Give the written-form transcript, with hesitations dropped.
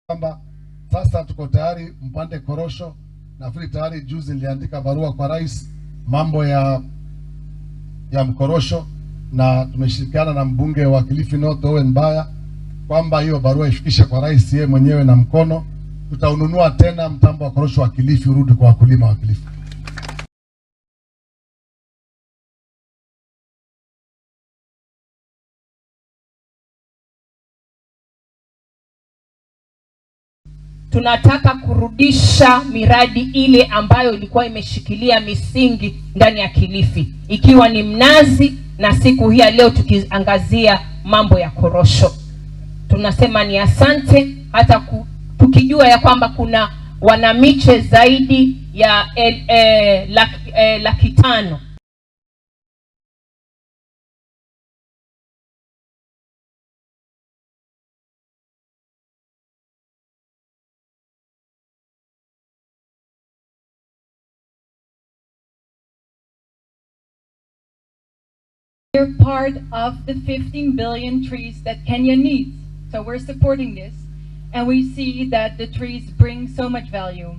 kwamba sasa tuko tayari mpande korosho. Nafikiri tayari juzi niliandika barua kwa rais mambo ya mkorosho, na tumeshirikiana na mbunge wa Kilifi North Owen Baya kwamba hiyo barua ifikishe kwa rais yeye mwenyewe na mkono. Tutaununua tena mtambo wa korosho wa Kilifi urudi kwa wakulima wa Kilifi. Tunataka kurudisha miradi ile ambayo ilikuwa imeshikilia misingi ndani ya Kilifi, ikiwa ni mnazi, na siku hii leo tukiangazia mambo ya korosho. Tunasema ni asante, hata tukijua ya kwamba kuna wanamiche zaidi ya 500,000. We're part of the 15 billion trees that Kenya needs. So we're supporting this, and we see that the trees bring so much value.